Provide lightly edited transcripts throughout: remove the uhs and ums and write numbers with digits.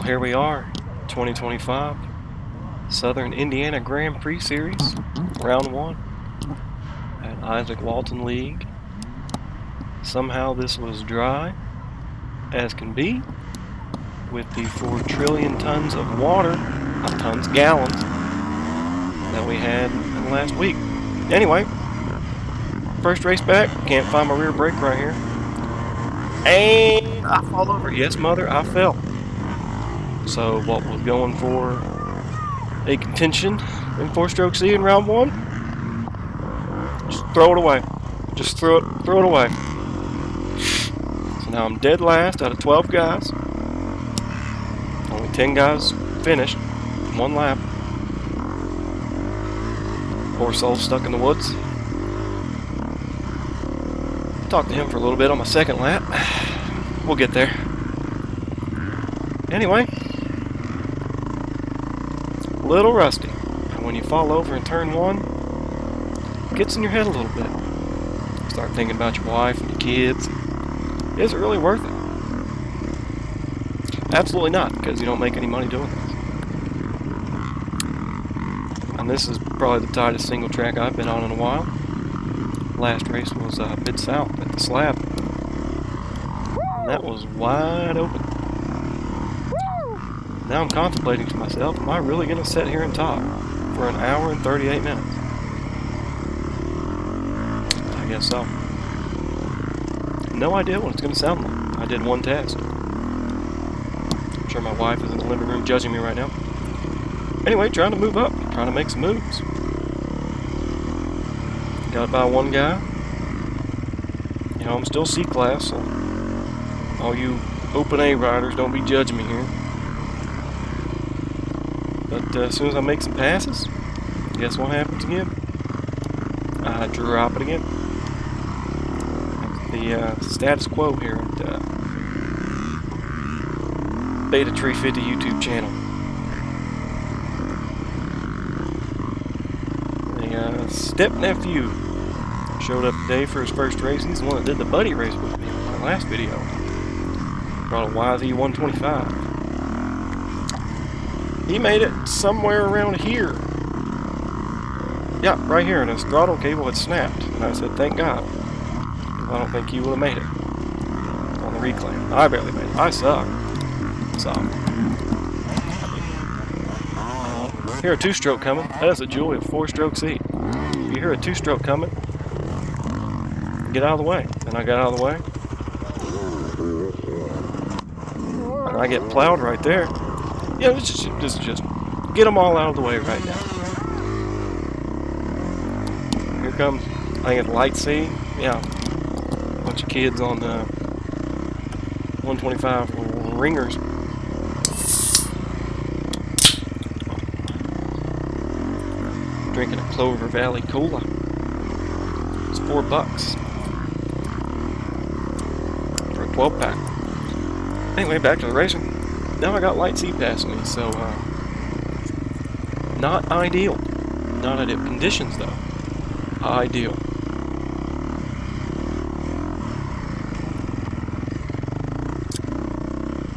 here we are, 2025 Southern Indiana Grand Prix Series, round 1 at Izaack Walton League. Somehow this was dry as can be with the 4 trillion tons of water, not tons, gallons, that we had in last week. Anyway, first race back, can't find my rear brake right here. And I fall over. Yes, mother, I fell. So what was going for a contention in 4-stroke C in round 1, just throw it away. Just throw it away. So now I'm dead last out of 12 guys. Only 10 guys finished, 1 lap. Poor soul stuck in the woods. Talked to him for a little bit on my second lap. We'll get there. Anyway, a little rusty. And when you fall over in turn 1, it gets in your head a little bit. Start thinking about your wife and your kids. Is it really worth it? Absolutely not, because you don't make any money doing this. And this is probably the tightest single track I've been on in a while. Last race was Mid-South at the slab. And that was wide open. Now I'm contemplating to myself, am I really going to sit here and talk for an hour and 38 minutes? I guess so. No idea what it's going to sound like. I did 1 test. I'm sure my wife is in the living room judging me right now. Anyway, trying to move up, trying to make some moves. Got by 1 guy. You know, I'm still C-class, so all you open A riders, don't be judging me here. But as soon as I make some passes, guess what happens again? I drop it again. The status quo here at Beta Tree-Fiddy YouTube channel. The step-nephew showed up today for his first race. He's the one that did the buddy race with me in my last video. Brought a YZ125. He made it somewhere around here. Yeah, right here, and his throttle cable had snapped. And I said, thank God. I don't think he would have made it on the reclaim. I barely made it. I suck. So, hear a 2-stroke coming. That is a joy of 4-stroke C. If you hear a 2-stroke coming, get out of the way. And I got out of the way. And I get plowed right there. Yeah, just get them all out of the way right now. Here comes, I think it's light C. Yeah, a bunch of kids on the 125 ringers. Drinking a Clover Valley Cola. It's $4 for a 12-pack. Anyway, back to the racing. Now I got light C passing me, so not ideal. Not ideal. Conditions though, ideal.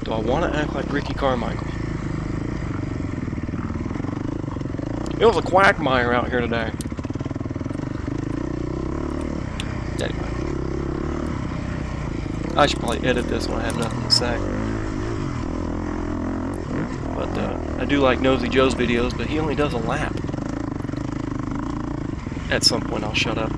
Do I want to act like Ricky Carmichael? It was a quagmire out here today. Anyway, I should probably edit this when I have nothing to say. But I do like Nosy Joe's videos, but he only does a lap. At some point I'll shut up.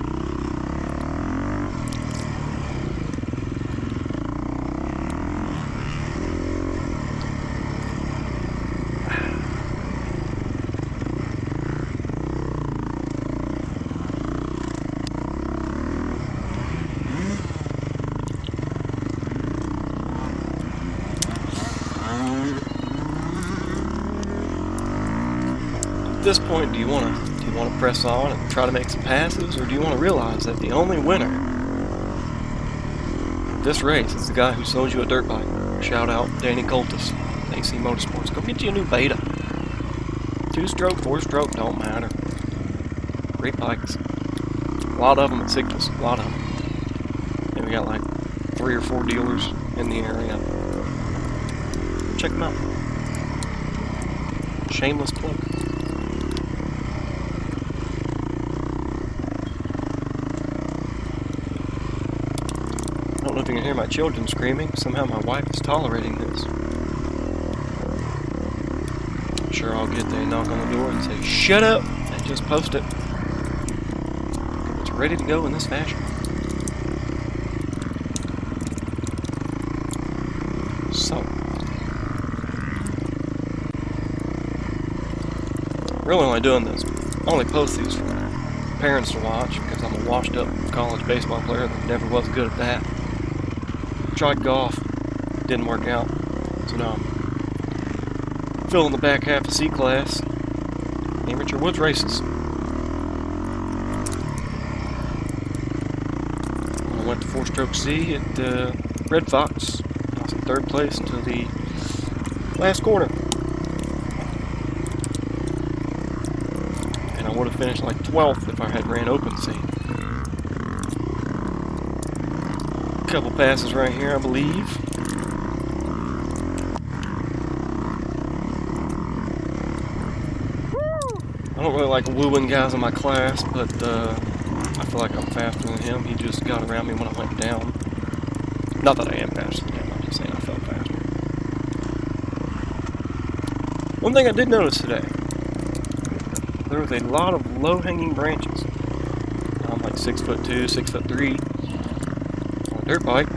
At this point, do you want to press on and try to make some passes, or do you want to realize that the only winner of this race is the guy who sold you a dirt bike? Shout out Danny Coltis, AC Motorsports. Go get you a new Beta. 2-stroke, 4-stroke, don't matter. Great bikes. A lot of them at SIGPS, a lot of them. And we got like 3 or 4 dealers in the area. Check them out. Shameless plug. I don't know if you can hear my children screaming. Somehow my wife is tolerating this. I'm sure I'll get there, knock on the door and say, "Shut up!" and just post it. It's ready to go in this fashion. So, really only doing this. I only post these for parents to watch because I'm a washed up college baseball player that never was good at that. Tried golf, didn't work out, so now I'm filling the back half of C class, amateur woods races. I went to 4-stroke C at Red Fox. I was in 3rd place until the last corner. And I would have finished like 12th if I had ran open C. Couple passes right here, I believe. I don't really like wooing guys in my class, but I feel like I'm faster than him. He just got around me when I went down. Not that I am faster than him, I'm just saying I felt faster. One thing I did notice today, there was a lot of low-hanging branches. I'm like 6'2", 6'3". On a dirt bike,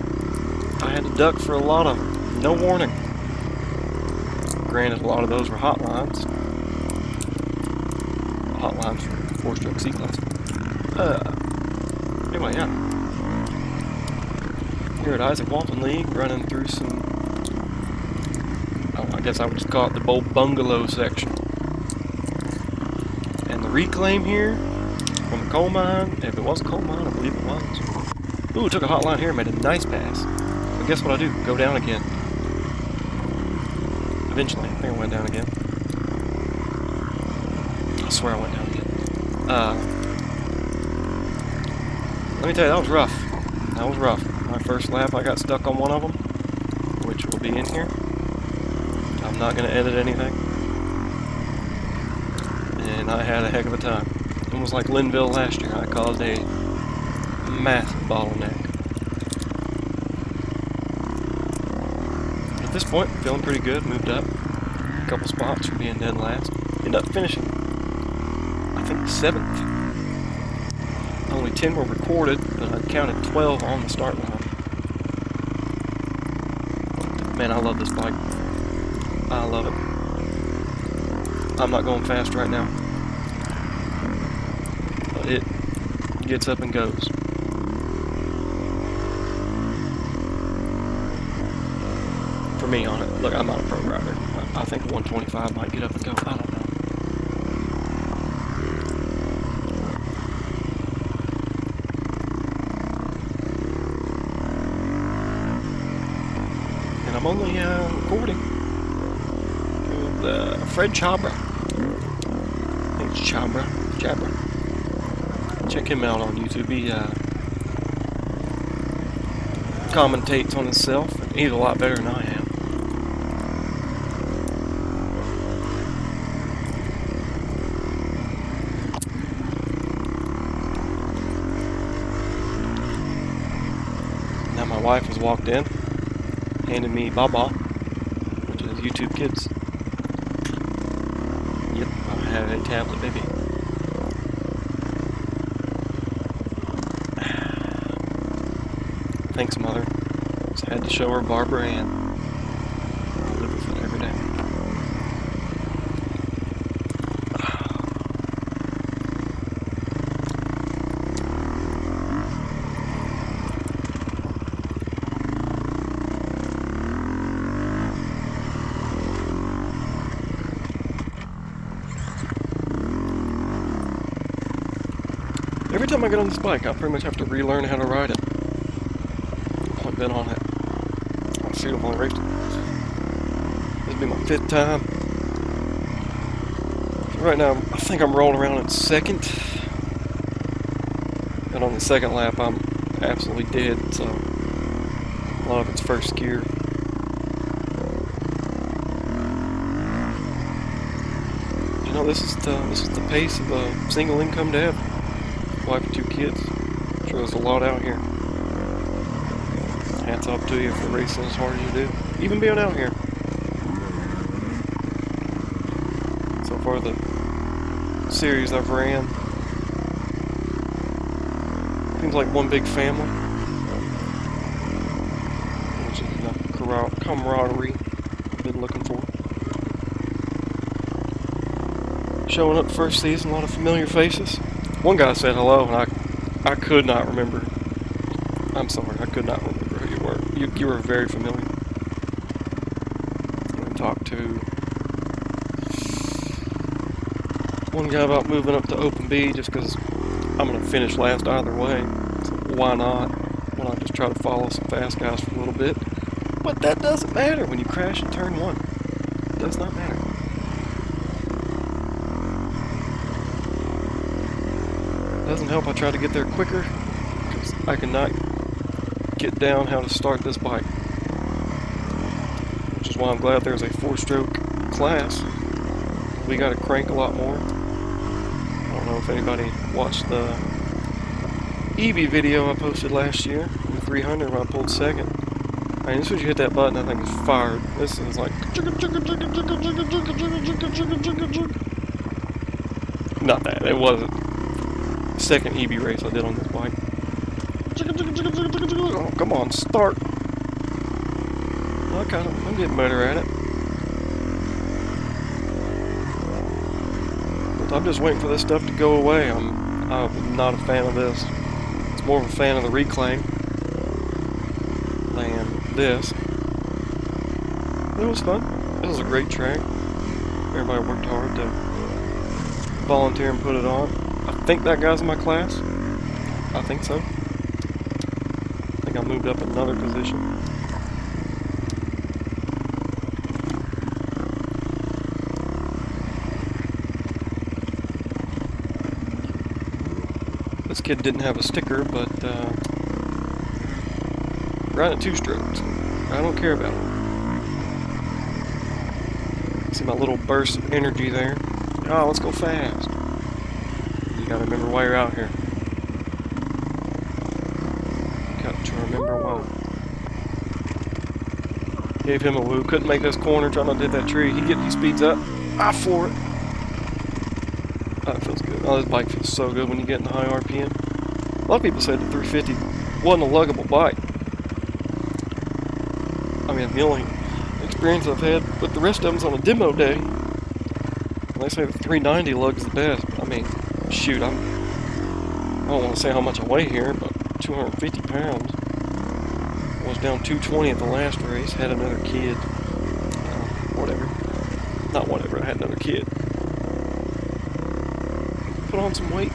I had to duck for a lot of them. No warning. Granted, a lot of those were hot lines. Hot lines for 4-stroke C class. Anyway, yeah. Here at Izaack Walton League, running through some... Oh, I guess I would just call it the old bungalow section. And the reclaim here from the coal mine, if it was a coal mine, I believe it was. Ooh, took a hot line here, made a nice pass. But guess what I do? Go down again. Eventually, I think I went down again. I swear I went down again. Let me tell you, that was rough. That was rough. My first lap, I got stuck on one of them, which will be in here. I'm not going to edit anything. And I had a heck of a time. It was like Linville last year. I caused a massive bottleneck. At this point, feeling pretty good. Moved up a couple spots from being dead last. Ended up finishing, I think, 7th. Only 10 were recorded, but I counted 12 on the start line. Man, I love this bike. I love it. I'm not going fast right now, but it gets up and goes. For me on it. Look, I'm not a pro rider. I think 125 might get up and go. I don't know. I'm only recording with Fred Chabra. I think it's Chabra. Check him out on YouTube. He commentates on himself. He's a lot better than I am. Now my wife has walked in. Handed me Baba, which is YouTube Kids. Yep, I have a tablet, baby. Thanks, Mother. Just had to show her Barbara Ann. I live with it every day. Every time I get on this bike, I pretty much have to relearn how to ride it. I've only been on it. Shoot, I've only raced it. This will be my 5th time. Right now, I think I'm rolling around in 2nd. And on the 2nd lap, I'm absolutely dead, so a lot of it's first gear. No, this is the pace of a single income dad. Wife and 2 kids. Sure, there's a lot out here. Hats off to you for racing as hard as you do. Even being out here. So far, the series I've ran seems like one big family, which is the camaraderie I've been looking for. Showing up first season, a lot of familiar faces. One guy said hello, and I could not remember. I'm sorry, I could not remember who you were. You were very familiar. I talked to one guy about moving up to Open B just because I'm going to finish last either way. So why not? Why not just try to follow some fast guys for a little bit? But that doesn't matter when you crash in turn 1. It does not matter. It doesn't help I try to get there quicker because I cannot get down how to start this bike. Which is why I'm glad there's a 4-stroke class. We got to crank a lot more. I don't know if anybody watched the EB video I posted last year in the 300 when I pulled second. I mean, as soon as you hit that button, I think it's fired. This is like not that. It wasn't. Second EB race I did on this bike. Oh, come on, start. I'm getting better at it. But I'm just waiting for this stuff to go away. I'm not a fan of this. It's more of a fan of the reclaim than this. It was fun. It was a great track. Everybody worked hard to volunteer and put it on. I think that guy's in my class. I think so. I think I moved up another position. This kid didn't have a sticker, but ran at 2 strokes. I don't care about it. See my little burst of energy there. Oh, let's go fast. You gotta remember why you're out here. Got to remember why. Gave him a woo. Couldn't make this corner. Trying not to hit that tree. He speeds up. I floor it. Oh, it feels good. Oh, this bike feels so good when you get in the high RPM. A lot of people said the 350 wasn't a luggable bike. I mean, the only experience I've had with the rest of them's on a demo day. And they say the 390 lug's the best. I mean, shoot, I don't want to say how much I weigh here, but 250 pounds. I was down 220 at the last race. Had another kid. Whatever. Not whatever. I had another kid. Put on some weight.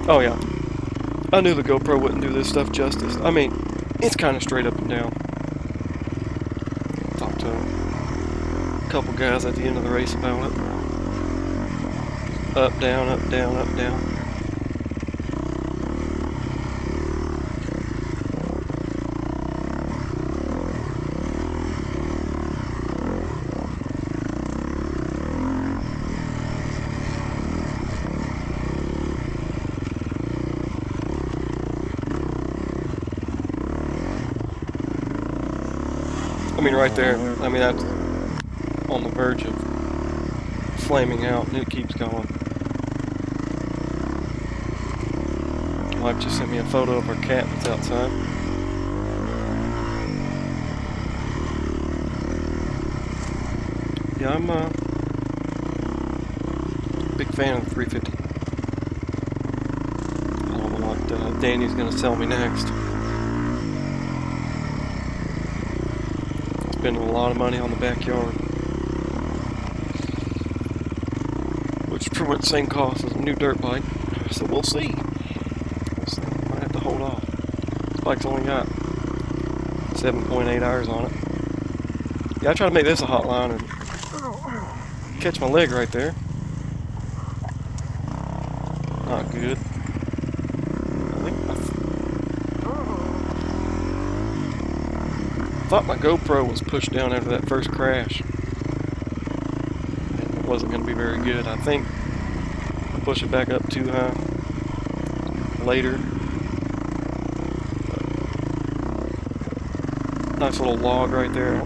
Oh yeah. I knew the GoPro wouldn't do this stuff justice. I mean, it's kind of straight up and down. Talked to a couple guys at the end of the race about it. Up, down, up, down, up, down. I mean, right there, I mean, that's on the verge of flaming out, and it keeps going. My wife just sent me a photo of our cat that's outside. Yeah, I'm a big fan of the 350. I don't know what Danny's going to sell me next. Spending a lot of money on the backyard, which is pretty much the same cost as a new dirt bike, so we'll see. Might have to hold off. This bike's only got 7.8 hours on it. Yeah, I tried to make this a hotline and catch my leg right there. Not good. I thought my GoPro was pushed down after that first crash. wasn't going to be very good. I think I pushed it back up too high later. Nice little log right there.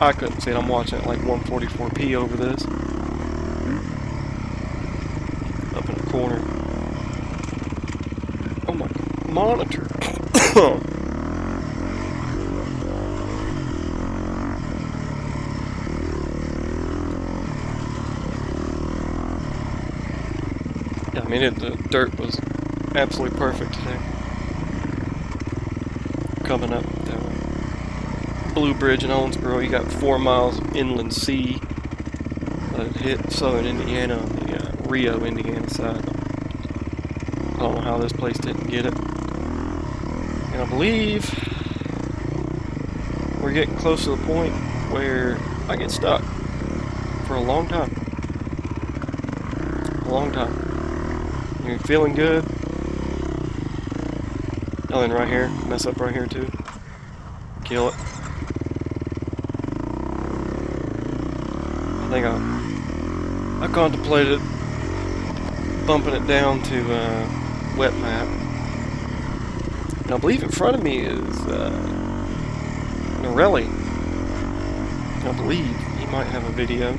I couldn't see it. I'm watching it like 144p over this. Up in the corner. Oh my monitor. Yeah, I mean, the dirt was absolutely perfect today. Coming up the Blue Bridge in Owensboro, you got 4 miles of inland sea that hit southern Indiana on the Rio, Indiana side. I don't know how this place didn't get it. And I believe we're getting close to the point where I get stuck for a long time. A long time. You're feeling good. Oh, and right here, mess up right here too. Kill it. I think I contemplated bumping it down to wet map. And I believe in front of me is Norelli. I believe he might have a video.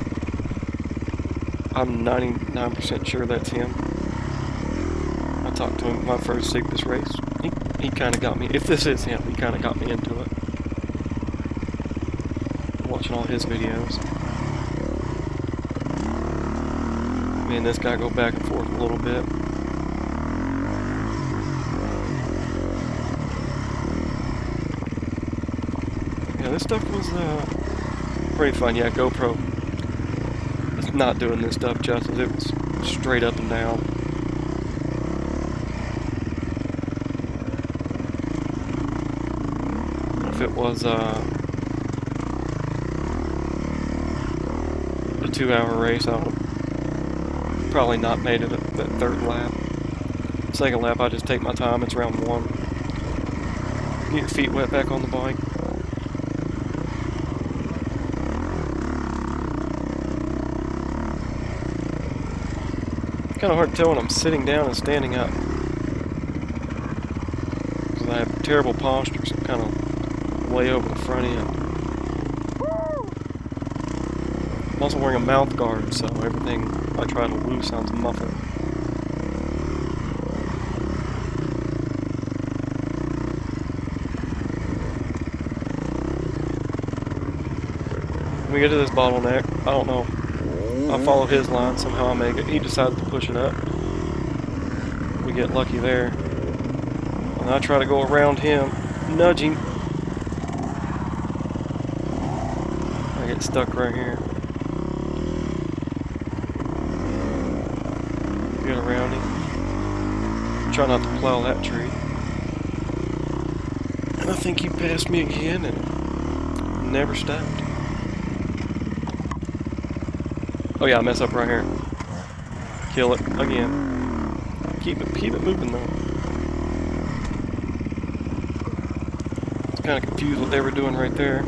I'm 99% sure that's him. I talked to him at my first SIGPS race. He kind of got me, if this is him, he kind of got me into it. Watching all his videos. Me and this guy go back and forth a little bit. Yeah, this stuff was pretty fun. Yeah, GoPro. It's not doing this stuff justice. It was straight up and down. If it was a 2-hour race, I would probably not made it at that third lap. Second lap, I just take my time. It's round 1. Get your feet wet back on the bike. Kind of hard to tell when I'm sitting down and standing up, because I have terrible posture, so I'm kind of way over the front end. I'm also wearing a mouth guard, so everything I try to woo sounds muffled. When we get to this bottleneck, I don't know. I follow his line, somehow I make it. He decided to push it up. We get lucky there. And I try to go around him, nudge him. I get stuck right here. Get around him. Try not to plow that tree. And I think he passed me again and never stopped. Oh yeah, I mess up right here. Kill it again. Keep it moving though. I was kind of confused what they were doing right there.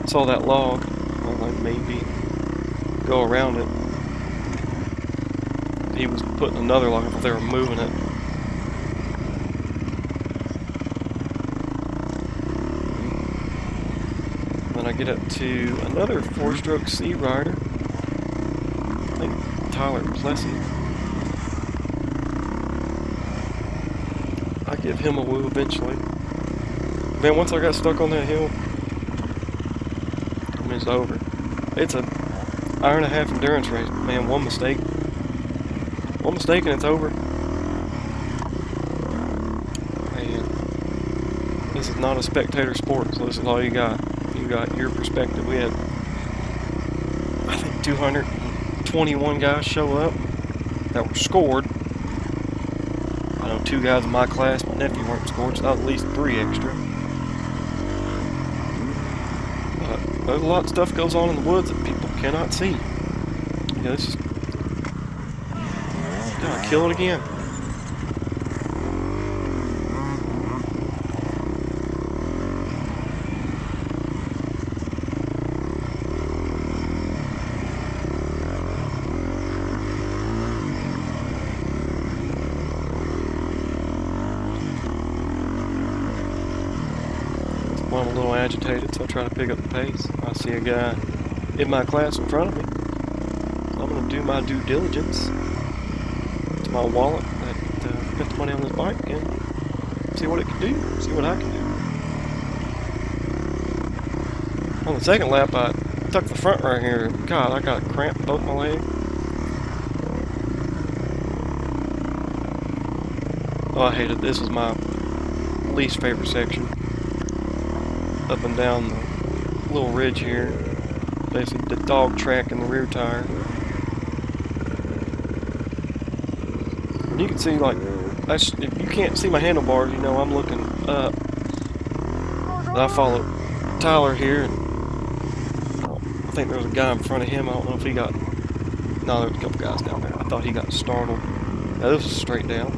Saw that log. Well, like maybe go around it. He was putting another log. I thought they were moving it. Then I get up to another 4-stroke C rider. I think Tyler Plessy. I give him a woo eventually. Man, once I got stuck on that hill, I mean, it's over. It's an hour-and-a-half endurance race. Man, one mistake and it's over. And this is not a spectator sport, so this is all you got. You got your perspective. We had, I think, 221 guys show up that were scored. I know 2 guys in my class, my nephew, weren't scored, so at least 3 extra. But there's a lot of stuff goes on in the woods that people cannot see. You know, this is... God, kill it again. Well, I'm a little agitated, so I try to pick up the pace. I see a guy in my class in front of me. So I'm going to do my due diligence to my wallet that spent the money on this bike and see what it can do, see what I can do. On the second lap, I tucked the front right here. God, I got a cramp in both my legs. Oh, I hated this. Was my least favorite section. Up and down the little ridge here. Basically the dog track in the rear tire. And you can see, like, if you can't see my handlebars, you know I'm looking up. And I follow Tyler here, and I think there was a guy in front of him. I don't know if he got... No, there was a couple guys down there. I thought he got startled. Now this was straight down.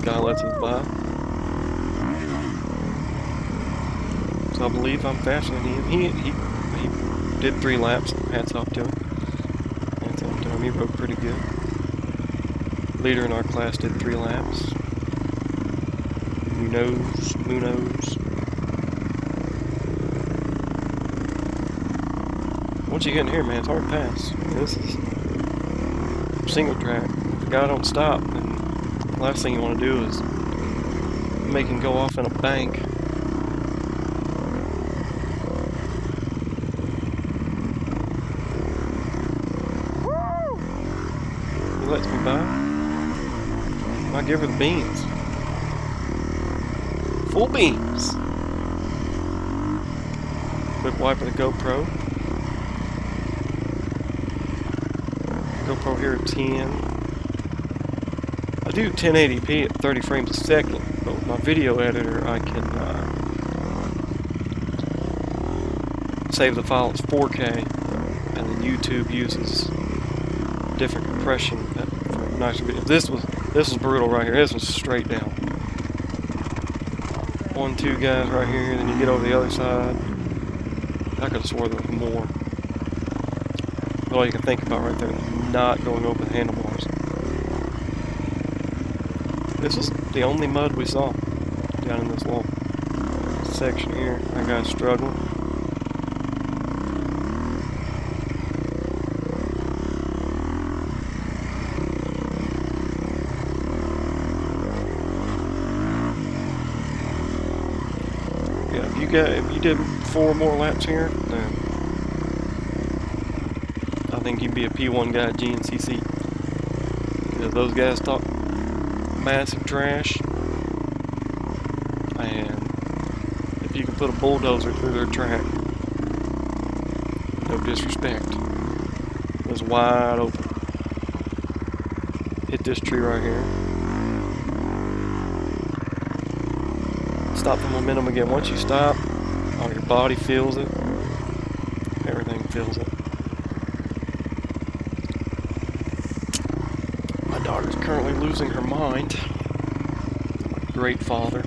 Guy lets us by. So I believe I'm faster than him. He did 3 laps. Hats off to him. Hats off to him. He rode pretty good. Leader in our class did 3 laps. Who knows? Once you get in here, man, it's hard to pass. I mean, this is single track. If the guy don't stop, then last thing you want to do is make him go off in a bank. He lets me by. I give her the beans. Full beans. Quick wipe of the GoPro. GoPro here at 10. I do 1080p at 30 frames a second, but with my video editor I can save the file as 4K, and then YouTube uses different compression for nicer video. This was brutal right here. This was straight down. 1, 2 guys right here, then you get over the other side. I could have swore there was more. But all you can think about right there is not going over the handlebars. This is the only mud we saw down in this little section here. That guy's struggling. Yeah, if you did 4 more laps here, then I think you'd be a P1 guy at GNCC. Because those guys talk massive trash, and if you can put a bulldozer through their track, no disrespect, it was wide open. Hit this tree right here. Stop the momentum again. Once you stop, oh, your body feels it. Everything feels it. My daughter's currently losing her mind. Great father.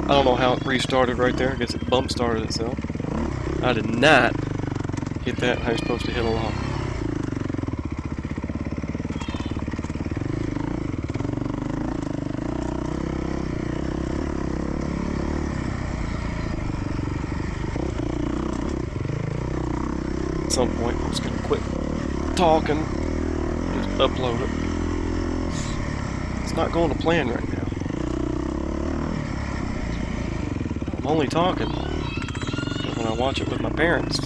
I don't know how it restarted right there. I guess it bump started itself. I did not hit that how you're supposed to hit a log. At some point, I'm just gonna quit talking and just upload it. It's not going to plan right now. I'm only talking when I watch it with my parents.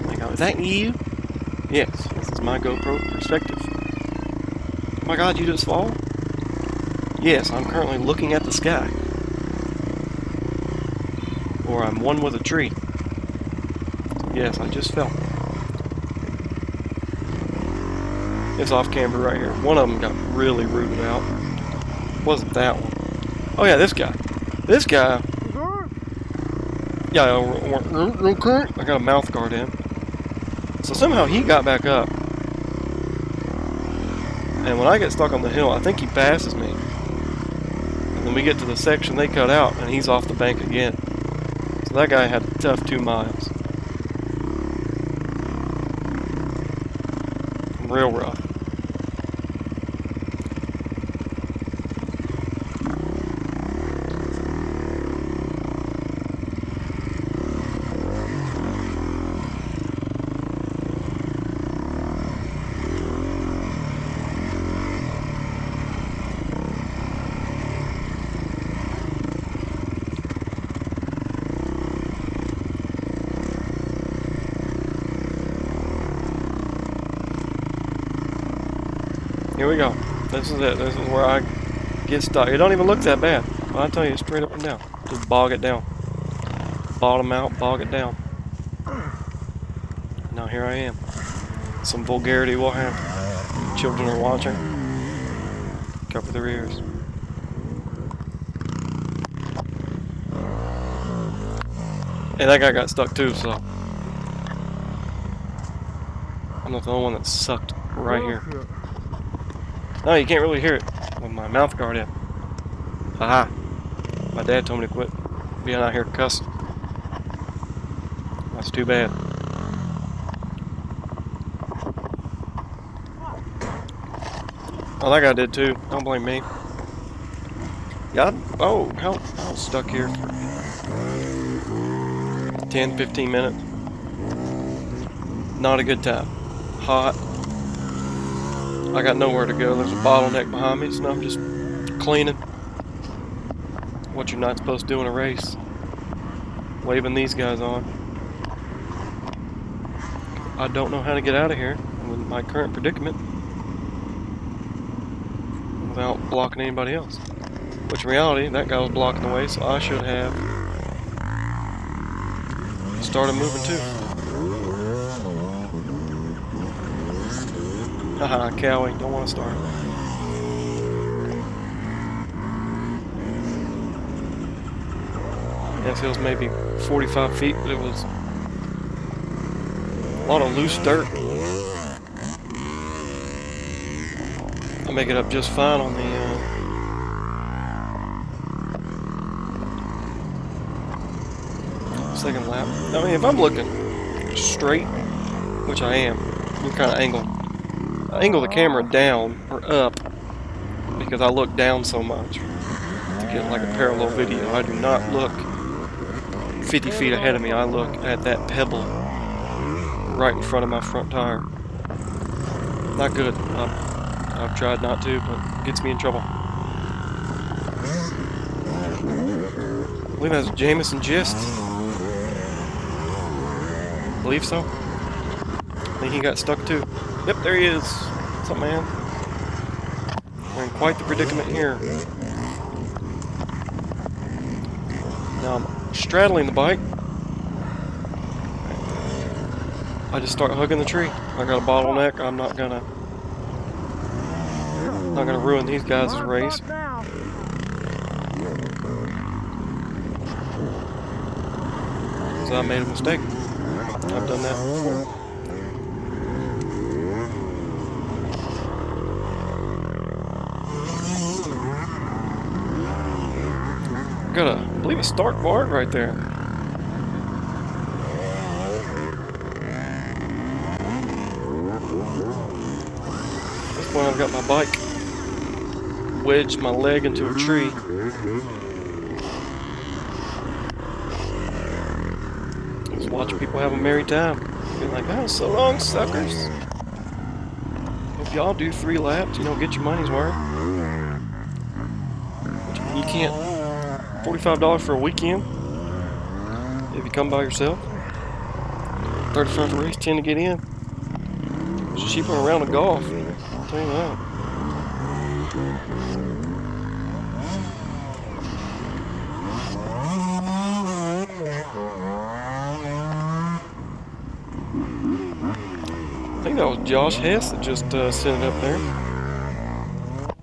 They go, "Is that you?" Yes, this is my GoPro perspective. Oh my God, you just fall? Yes, I'm currently looking at the sky. Or I'm one with a tree. Yes, I just fell. It's off camera right here. One of them got really rooted out. Wasn't that one. Oh yeah, this guy. This guy. Yeah, I got a mouth guard in. So somehow he got back up. And when I get stuck on the hill, I think he passes me. And then we get to the section they cut out, and he's off the bank again. So that guy had a tough 2 miles. Real rough. Here we go. This is it. This is where I get stuck. It don't even look that bad. I tell you, straight up and down. Just bog it down. Bottom out, bog it down. Now here I am. Some vulgarity will happen. Children are watching. Cover their ears. And that guy got stuck too, so I'm not the only one that sucked right here. No, you can't really hear it with my mouth guard in. Haha. My dad told me to quit being out here cussing. That's too bad. Oh, that guy did too. Don't blame me. Yeah, oh, hell, I was stuck here for 10, 15 minutes. Not a good time. Hot. I got nowhere to go. There's a bottleneck behind me, so I'm just cleaning. What you're not supposed to do in a race. Waving these guys on. I don't know how to get out of here in my current predicament without blocking anybody else. Which in reality, that guy was blocking the way, so I should have started moving too. Haha, Cowie, don't want to start. This hill's maybe 45 feet, but it was a lot of loose dirt. I make it up just fine on the second lap. I mean, if I'm looking straight, which I am, you're kind of angled. I angle the camera down or up because I look down so much to get like a parallel video. I do not look 50 feet ahead of me. I look at that pebble right in front of my front tire. Not good. I've tried not to, but it gets me in trouble. I believe that's Jameson Gist. I believe so. I think he got stuck too. Yep, there he is. What's up, man? We're in quite the predicament here. Now I'm straddling the bike. I just start hugging the tree. I got a bottleneck. I'm not gonna ruin these guys' race. Because I made a mistake. I've done that before. Got I believe a start bar right there. This point I've got my bike wedged my leg into a tree. Just watching people have a merry time. Being like, oh, so long, suckers. Hope y'all do 3 laps, you know, get your money's worth. You can't. $45 for a weekend if you come by yourself. $35 for a race, 10 to get in. It's cheaper than a round of golf. I'll tell you that. I think that was Josh Hess that just sent it up there.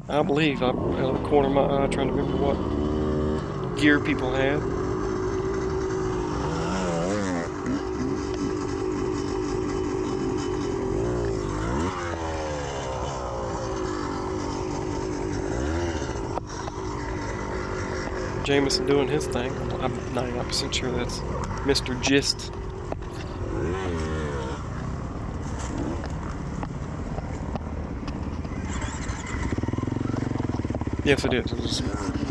I believe. I out of the corner of my eye trying to remember what gear people had. Jameson doing his thing. I'm 99% sure that's Mr. Gist. Yes, it is. It was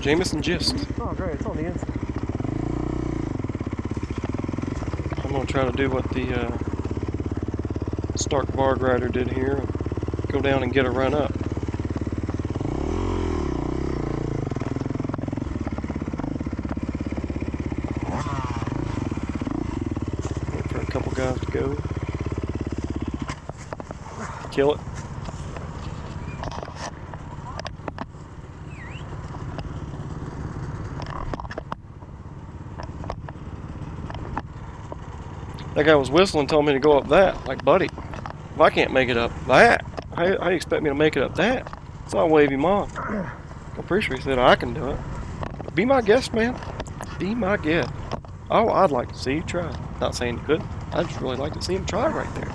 Jameson Gist. Oh, great. It's on the inside. I'm going to try to do what the Stark Varg Rider did here. And go down and get a run up. Wait for a couple guys to go. Kill it. That guy was whistling, told me to go up that. Like, buddy, if I can't make it up that, how you expect me to make it up that? So I wave him off. I'm pretty sure he said I can do it. Be my guest, man. Be my guest. Oh, I'd like to see you try. Not saying you couldn't. I'd just really like to see him try right there.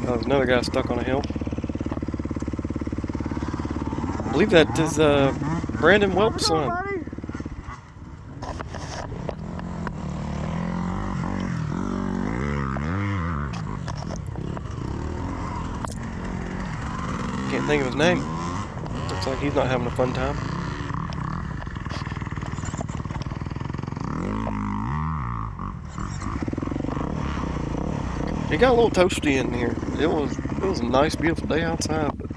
Oh, there's another guy stuck on a hill. I believe that is Brandon Welp's son. Can't think of his name. Looks like he's not having a fun time. It got a little toasty in here. It was a nice, beautiful day outside, but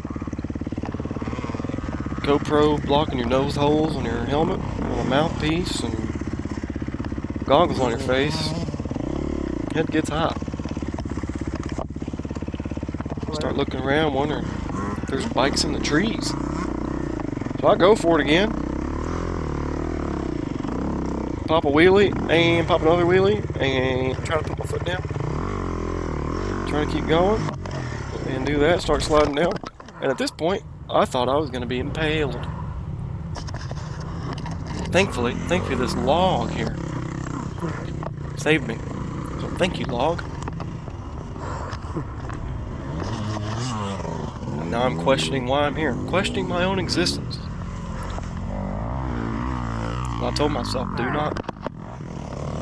GoPro blocking your nose holes on your helmet, and a mouthpiece, and goggles on your face. It gets hot. Start looking around, wondering if there's bikes in the trees. So I go for it again. Pop a wheelie, and pop another wheelie, and try to put my foot down. Try to keep going, and do that, start sliding down. And at this point, I thought I was going to be impaled. Thankfully, this log here saved me. So thank you, log. And now I'm questioning why I'm here. I'm questioning my own existence. I told myself,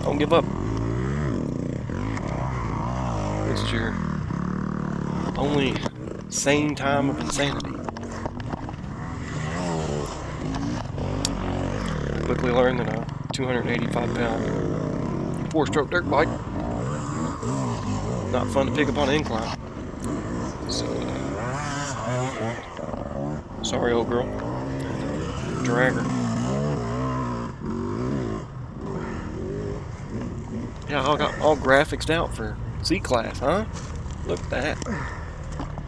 don't give up. This is your only sane time of insanity. I quickly learned that a 285-pound 4-stroke dirt bike, not fun to pick up on an incline. So, sorry, old girl. Drag her. Yeah, I got all graphics out for C-Class, huh? Look at that.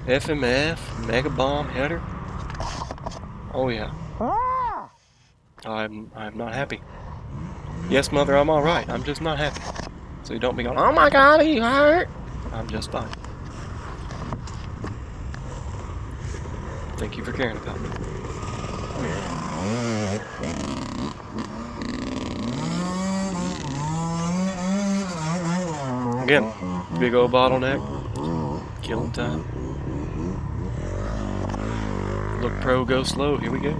FMF, Mega Bomb header. Oh yeah. I'm not happy. Yes, mother, I'm alright. I'm just not happy. So you don't be going, oh my god, he hurt. I'm just fine. Thank you for caring about me. Again, big old bottleneck. Killing time. Look pro, go slow. Here we go.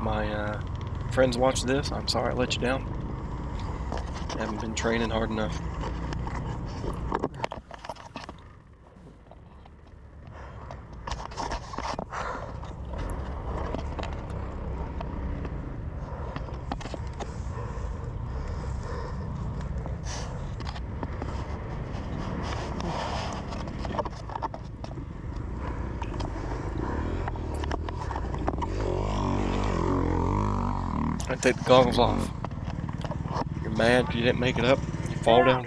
My friends watch this. I'm sorry I let you down. Haven't been training hard enough. I take the goggles off. You're mad because you didn't make it up. You fall down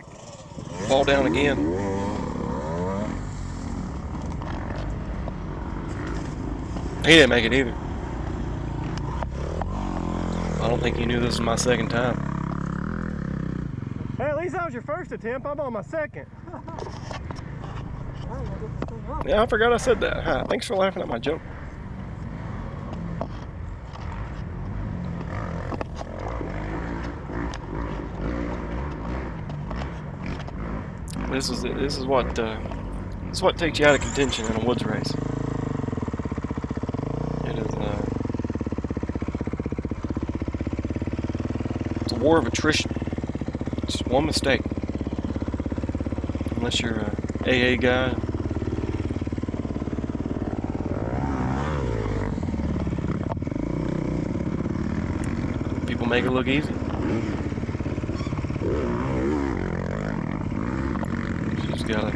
again. He didn't make it either. I don't think he knew this was my second time. Hey, at least that was your first attempt. I'm on my second. Yeah, I forgot I said that. Hi, thanks for laughing at my joke. This is what takes you out of contention in a woods race. It is it's a war of attrition. It's just one mistake. Unless you're a AA guy. People make it look easy. You just gotta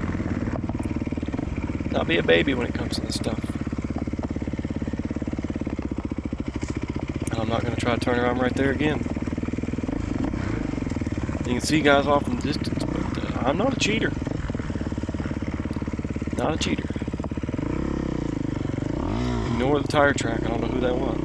not be a baby when it comes to this stuff. And I'm not gonna try to turn around right there again. You can see guys off in the distance, but I'm not a cheater. Not a cheater. Ignore the tire track. I don't know who that was.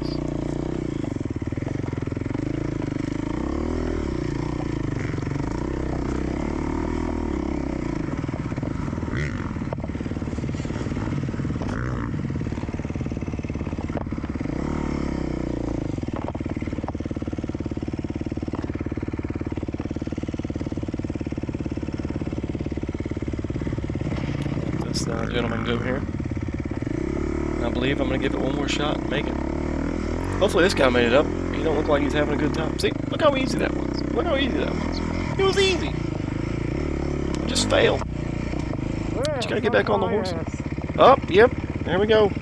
Gentleman go here. I believe I'm going to give it one more shot and make it. Hopefully this guy made it up. He don't look like he's having a good time. See, look how easy that was. Look how easy that was. It was easy. I just failed. But you got to get back on the horse. Oh, yep. There we go.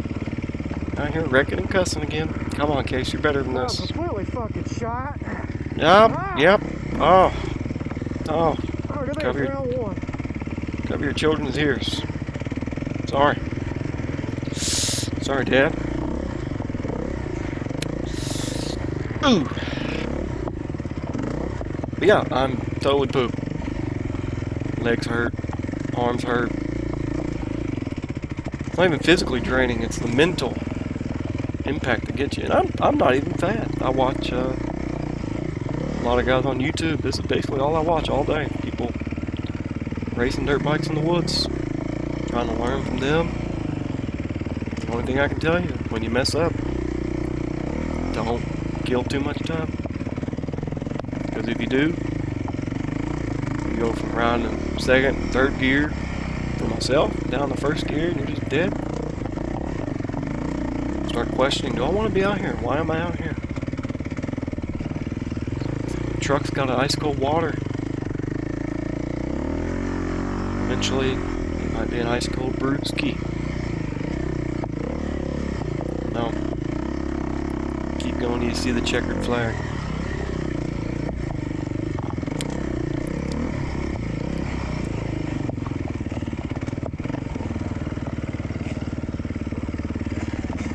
Out here wrecking and cussing again. Come on, Case. You're better than this. Completely fucking shot. Yep. Oh. Oh. Cover your children's ears. Sorry. Sorry, Dad. Ooh. But yeah, I'm totally pooped. Legs hurt. Arms hurt. It's not even physically draining. It's the mental impact that gets you. And I'm not even fat. I watch a lot of guys on YouTube. This is basically all I watch all day. People racing dirt bikes in the woods. Trying to learn from them. The only thing I can tell you, when you mess up, don't kill too much time. Because if you do, you go from riding in second and third gear for myself, down the first gear, and you're just dead. Start questioning, do I want to be out here? Why am I out here? The truck's got an ice cold water. Eventually, might be an ice cold brewski. No. Keep going till you see the checkered flag.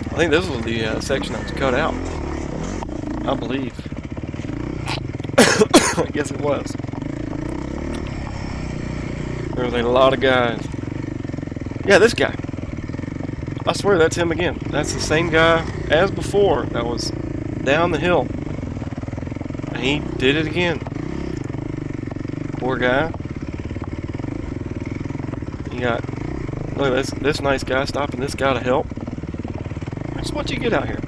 I think this was the section that was cut out. I believe. I guess it was. There was a lot of guys. Yeah, this guy. I swear that's him again. That's the same guy as before that was down the hill. And he did it again. Poor guy. You got, look at this nice guy stopping this guy to help. That's what you get out here.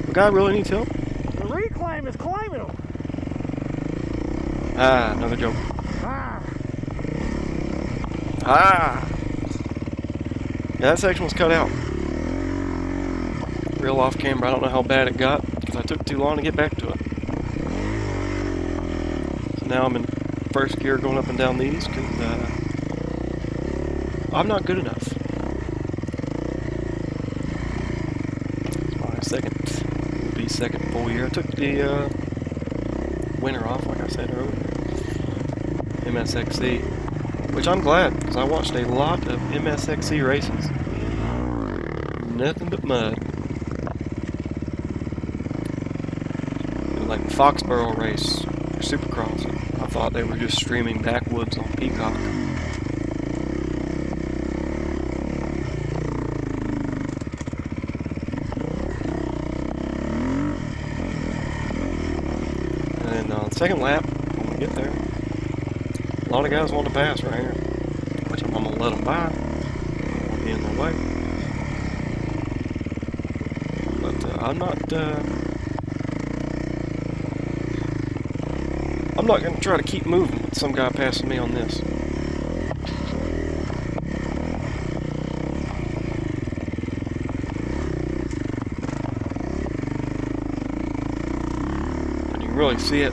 The guy really needs help. The reclaim is claiming him. Ah, another joke. Ah. Ah! Yeah, that section was cut out. Real off camera. I don't know how bad it got because I took too long to get back to it. So now I'm in first gear going up and down these because I'm not good enough. It's my second full year. I took the winter off, like I said earlier. MSXC. Which I'm glad, because I watched a lot of MSXC races. Nothing but mud. Like the Foxborough race, or Supercross. I thought they were just streaming backwoods on Peacock. And then on the second lap, when we get there, a lot of guys want to pass right here, which I'm going to let them by. I don't want to be in their way. But I'm not going to try to keep moving with some guy passing me on this. really see it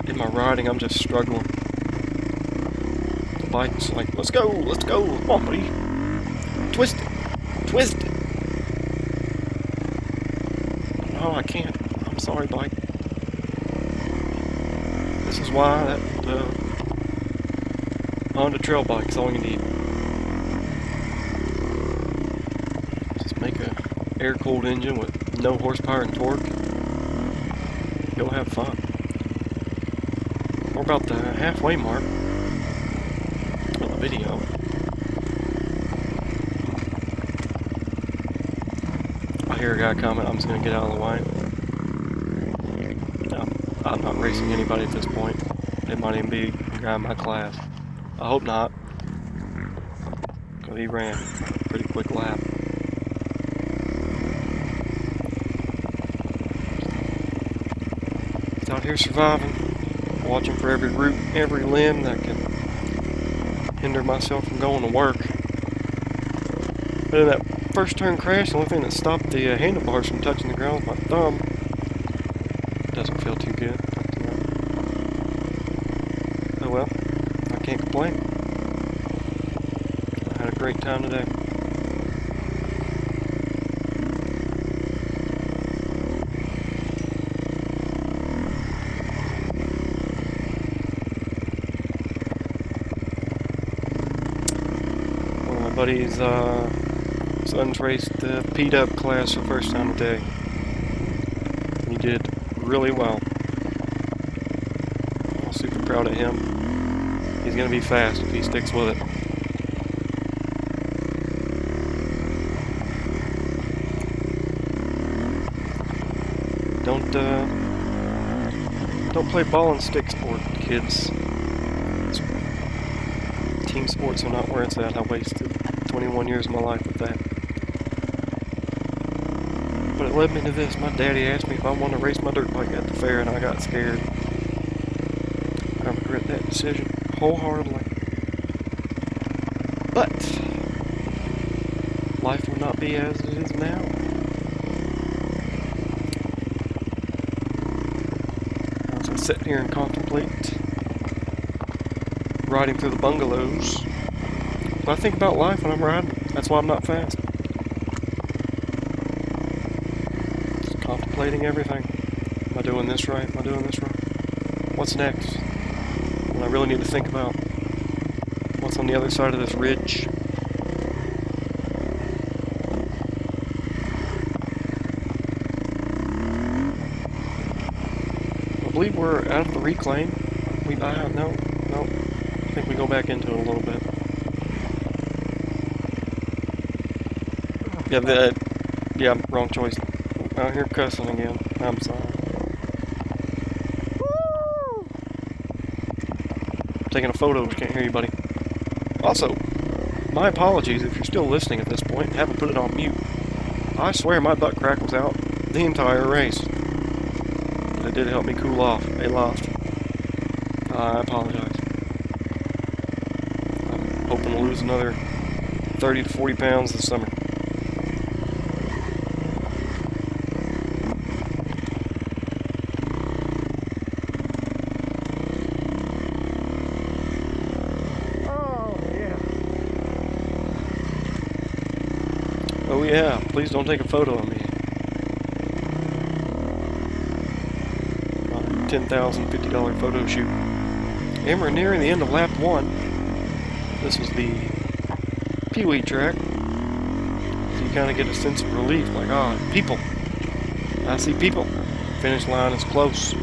in my riding. I'm just struggling. The bike's like, let's go, come on, buddy. Twist it, twist it. No, I can't. I'm sorry, bike. This is why that Honda trail bike is all you need. Just make a air-cooled engine with no horsepower and torque. Go have fun. We're about the halfway mark of the video. I hear a guy comment, I'm just going to get out of the way. No, I'm not racing anybody at this point. It might even be a guy in my class. I hope not. Because he ran a pretty quick lap. Just out here surviving. Watching for every root, every limb that can hinder myself from going to work. But in that first turn crash, the only thing that stopped the handlebars from touching the ground was my thumb. Doesn't feel too good. But, oh well, I can't complain. I had a great time today. One of my buddies' son's raced the P-Dub class for the first time today. He did really well. I'm super proud of him. He's going to be fast if he sticks with it. Don't play ball and stick sport, kids. Team sports are not where it's at. I wasted 21 years of my life with that. But it led me to this. My daddy asked me if I wanted to race my dirt bike at the fair, and I got scared. I regret that decision wholeheartedly. But life will not be as it is now. As I sit here and contemplate riding through the bungalows, but I think about life when I'm riding. That's why I'm not fast. Just contemplating everything. Am I doing this right? Am I doing this right? What's next? And I really need to think about what's on the other side of this ridge. I believe we're out of the reclaim. No. I think we go back into it a little bit. Yeah, wrong choice. Out here cussing again. I'm sorry. I'm taking a photo, can't hear you, buddy. Also, my apologies if you're still listening at this point and haven't put it on mute. I swear my butt crack was out the entire race. But it did help me cool off. They lost. I apologize. I'm hoping to lose another 30 to 40 pounds this summer. Oh yeah, please don't take a photo of me. My $10,050 photo shoot. And we're nearing the end of lap 1. This was the Pee-wee track. So you kind of get a sense of relief, like, people. I see people. Finish line is close.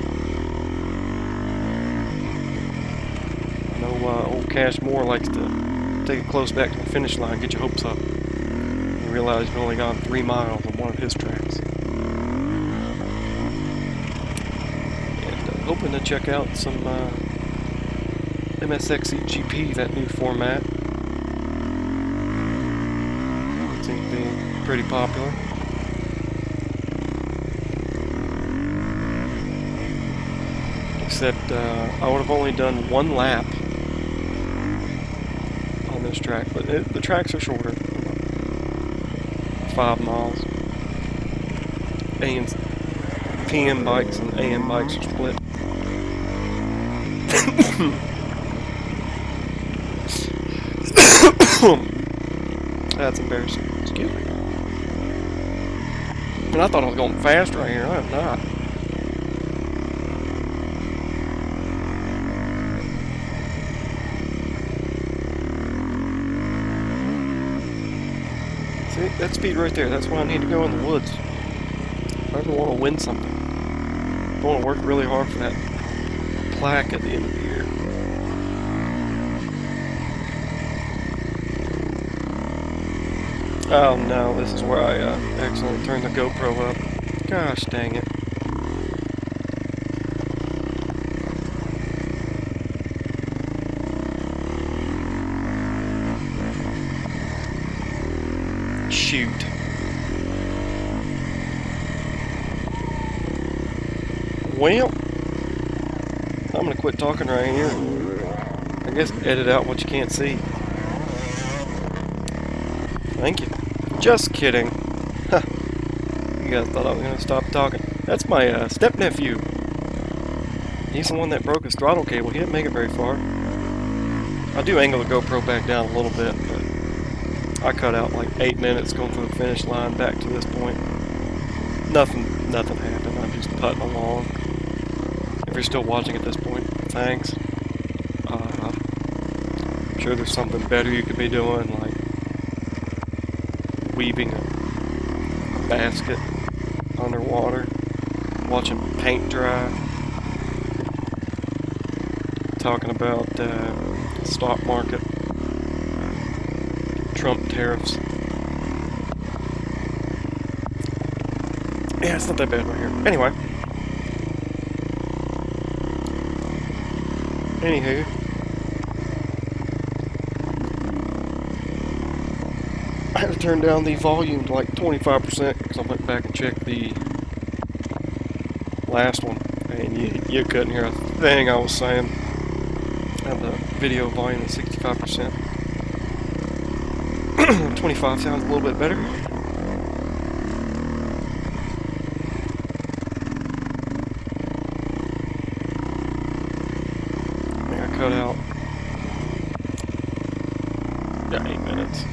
I know old Cash Moore likes to take it close back to the finish line, get your hopes up. You realize you've only gone 3 miles on one of his tracks. And hoping to check out some SIGPS, that new format. It seems to be pretty popular. Except I would have only done 1 lap on this track, but the tracks are shorter, 5 miles. And PM bikes and AM bikes are split. That's embarrassing. Excuse me. And I thought I was going fast right here. I'm not. See, that speed right there. That's why I need to go in the woods. If I ever want to win something, I want to work really hard for that plaque at the end of the year. Oh no, this is where I accidentally turned the GoPro up. Gosh dang it. Shoot. Well, I'm gonna quit talking right here. I guess edit out what you can't see. Thank you. Just kidding. Huh. You guys thought I was gonna stop talking. That's my step-nephew. He's the one that broke his throttle cable. He didn't make it very far. I do angle the GoPro back down a little bit, but I cut out like 8 minutes going through the finish line back to this point. Nothing happened. I'm just putting along. If you're still watching at this point, thanks. I'm sure there's something better you could be doing, like weaving a basket underwater, watching paint dry, talking about stock market, Trump tariffs. Yeah, it's not that bad right here. Anyway. Anywho. I had to turn down the volume to like 25% because I went back and checked the last one, and you couldn't hear a thing I was saying. I had the video volume at 65%. 25 sounds a little bit better. I think I cut out. Got 8 minutes.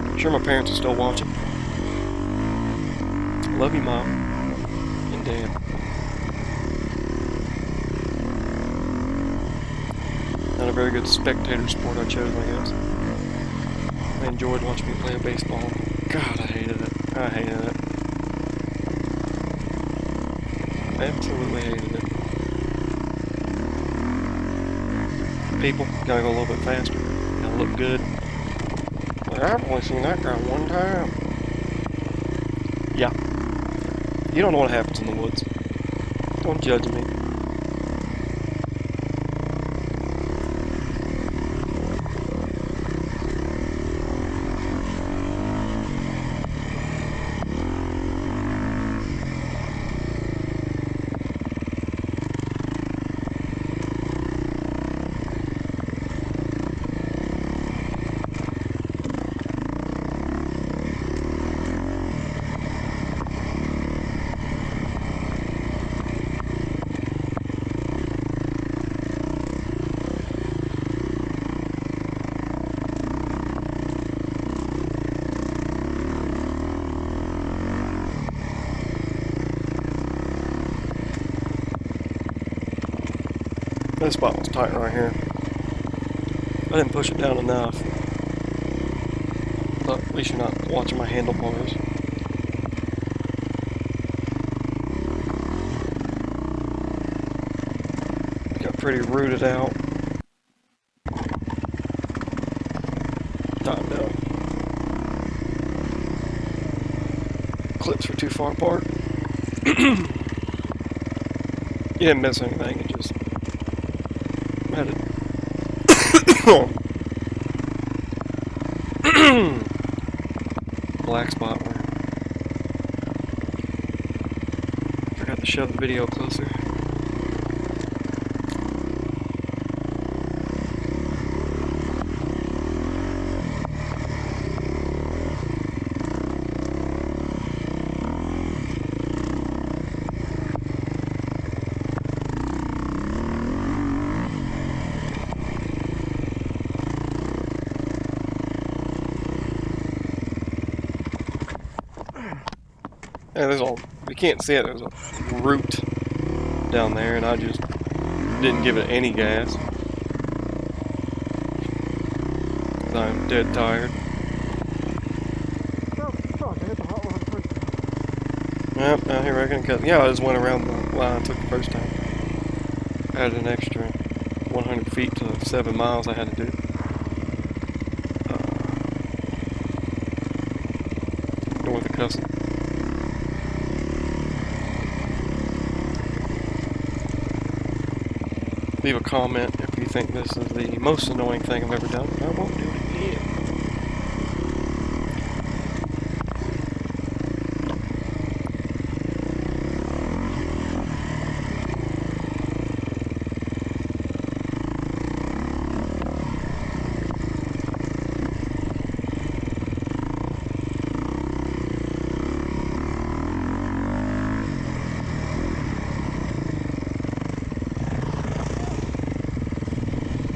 I'm sure my parents are still watching. Love you, Mom and Dad. Not a very good spectator sport I chose, I guess. I enjoyed watching me play baseball. God, I hated it. I hated it. Absolutely hated it. People, gotta go a little bit faster. Gotta look good. I've only seen that guy one time. Yeah. You don't know what happens in the woods. Don't judge me. This spot was tight right here. I didn't push it down enough. But at least you're not watching my handlebars. Got pretty rooted out. Not no. Clips were too far apart. You didn't miss anything, it just had it. Black spot where I forgot to shove the video closer. Yeah, you can't see it, there's a root down there, and I just didn't give it any gas. 'Cause I'm dead tired. Oh, fuck, I hit the hot rod first. Yep, now here I can cut. Yeah, I just went around the line I took the first time. Added an extra 100 feet to the 7 miles I had to do. North of Custom. Leave a comment if you think this is the most annoying thing I've ever done. I won't do it again.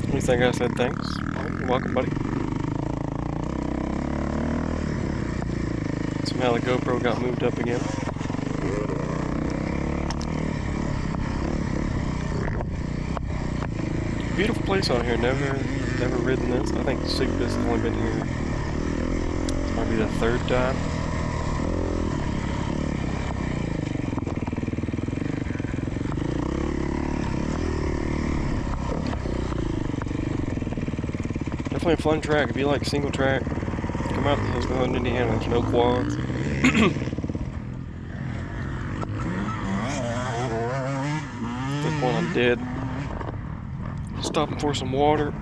At least I think I said thanks. You're welcome, buddy. Somehow the GoPro got moved up again. Beautiful place out here. Never ridden this. I think SIGPS has only been here. This might be the 3rd time. Definitely a fun track. If you like single track, come out to Hillsboro, Indiana. There's no quads. At this point, I'm dead. Stopping for some water.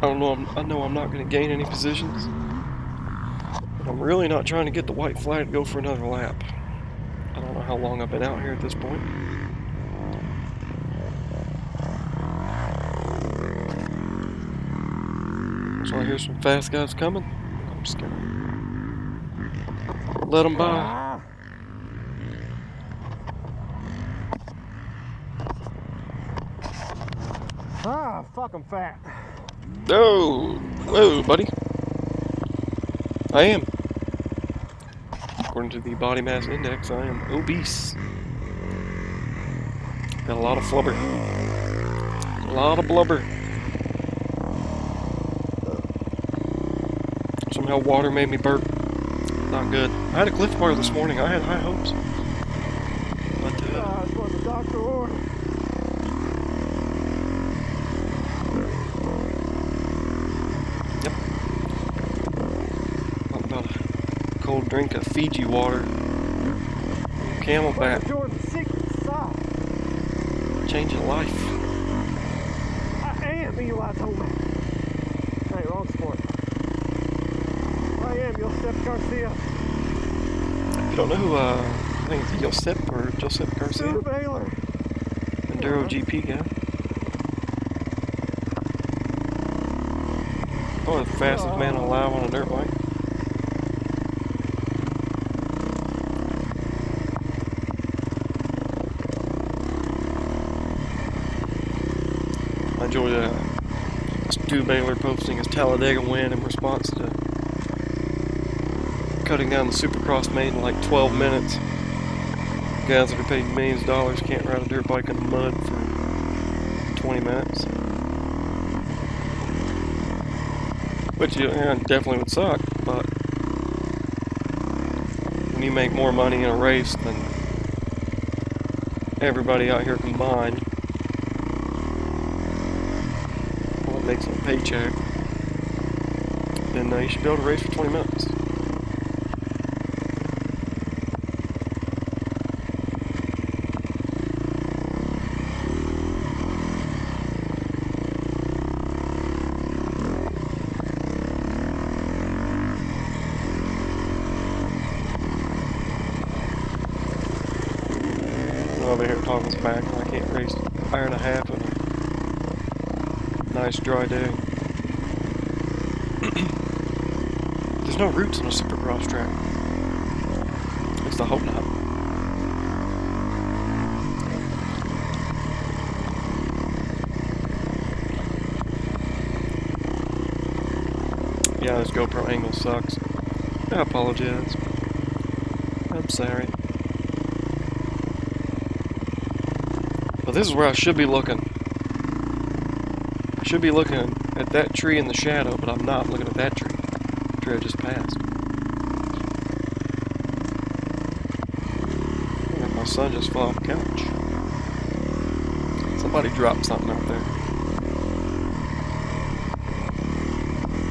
I know I'm not going to gain any positions, but I'm really not trying to get the white flag to go for another lap. I don't know how long I've been out here at this point. So I hear some fast guys coming. I'm just gonna let them by. Ah, fuck, I'm fat. Oh, whoa, buddy. I am. According to the body mass index, I am obese. Got a lot of flubber. A lot of blubber. Somehow water made me burp. Not good. I had a Cliff Bar this morning. I had high hopes. But, That's what the doctor ordered. yep. Talking about a cold drink of Fiji water. Camelback. Jordan's secret sauce. Changing life. I am, Eli told me. Hey, wrong sport. I am Josep Garcia. If you don't know who, I think it's Josep Garcia. Sue Baylor. Enduro GP guy. Oh, the fastest man alive on a dirt bike. I enjoyed Stu Baylor posting his Talladega win in response to cutting down the Supercross main in like 12 minutes. Guys that are paid millions of dollars can't ride a dirt bike in the mud for 20 minutes. Which definitely would suck, but when you make more money in a race than everybody out here combined, well, it makes a paycheck, then you should be able to race for 20 minutes. over here talking smack. I can't race hour and a half in a nice dry day. There's no roots on a supercross track. At least I hope not. Yeah, this GoPro angle sucks. I apologize. I'm sorry. But this is where I should be looking. I should be looking at that tree in the shadow, but I'm not looking at that tree. The tree I just passed. And my son just fell off the couch. Somebody dropped something out there.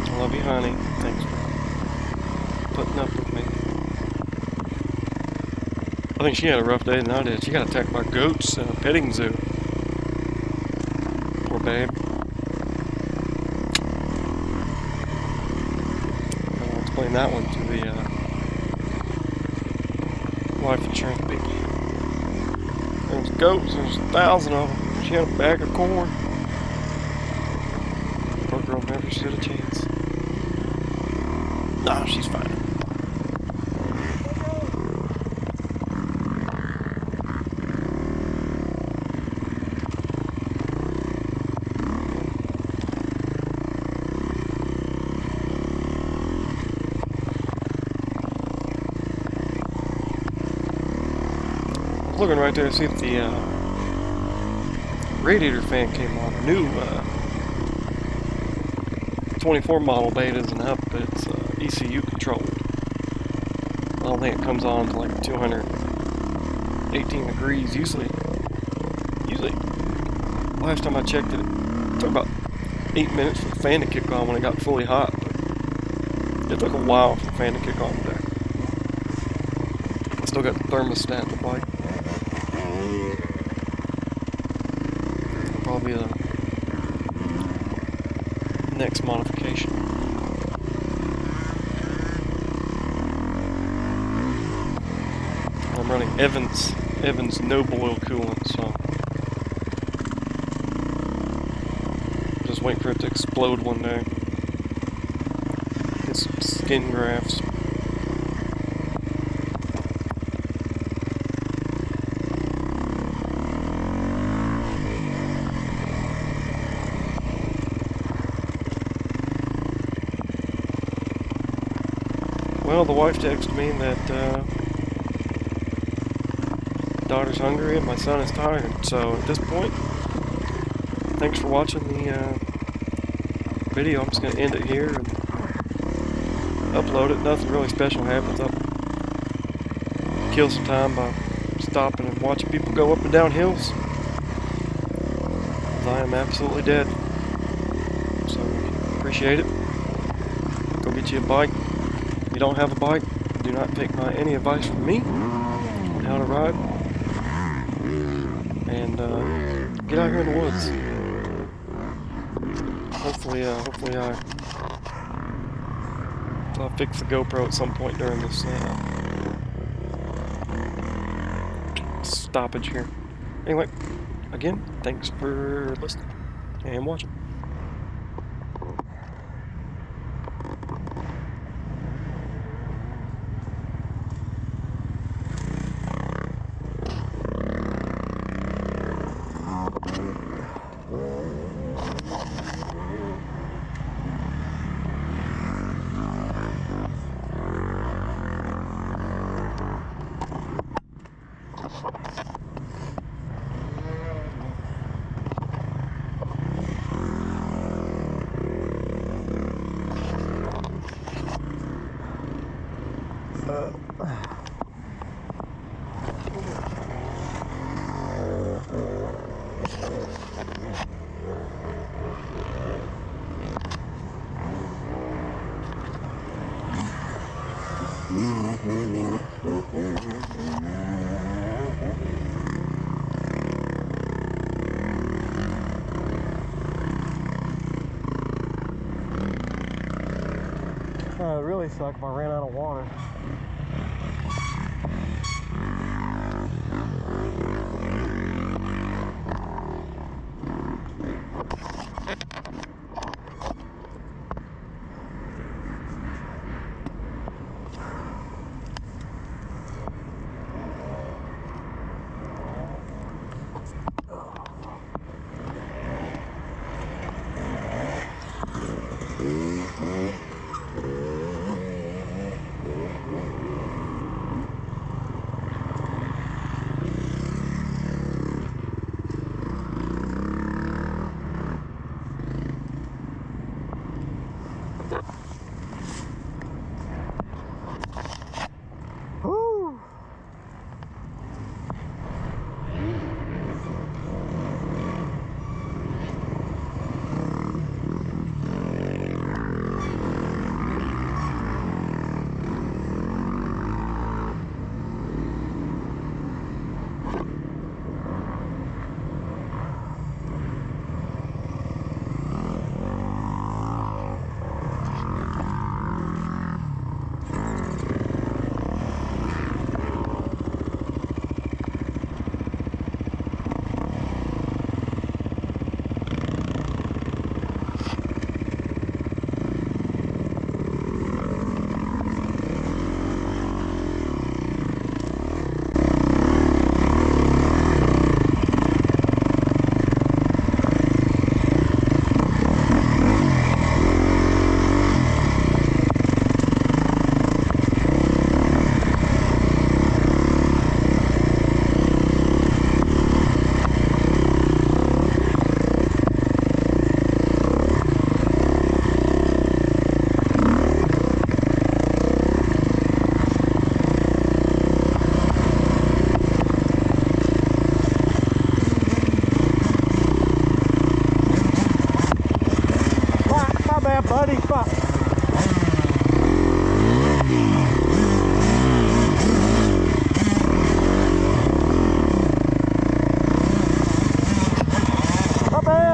I love you, honey. Thanks for putting up with me. I think she had a rough day than I did. She got attacked by goats in a petting zoo. Poor babe. I'll explain that one to the life insurance people. There's goats, there's 1,000 of them. She had a bag of corn. Poor girl never stood a chance. Nah, she's fine. Looking right there to see if the radiator fan came on. The new 24 model beta isn't up, but it's ECU controlled. I don't think it comes on to like 218 degrees. Usually, last time I checked it, it took about 8 minutes for the fan to kick on when it got fully hot. But it took a while for the fan to kick on today. I still got the thermostat in the bike. Probably the next modification. I'm running Evans no boil coolant, so just waiting for it to explode one day. Get some skin grafts. Well, the wife texted me that daughter's hungry and my son is tired. So at this point, thanks for watching the video. I'm just going to end it here and upload it. Nothing really special happens. I'll kill some time by stopping and watching people go up and down hills. I am absolutely dead. So appreciate it. Go get you a bike. If you don't have a bike, do not take any advice from me on how to ride. And get out here in the woods. Hopefully I'll fix the GoPro at some point during this stoppage here. Anyway, again, thanks for listening and watching. It really sucked if I ran out of water. Whew. My bad, buddy. Fuck. My bad.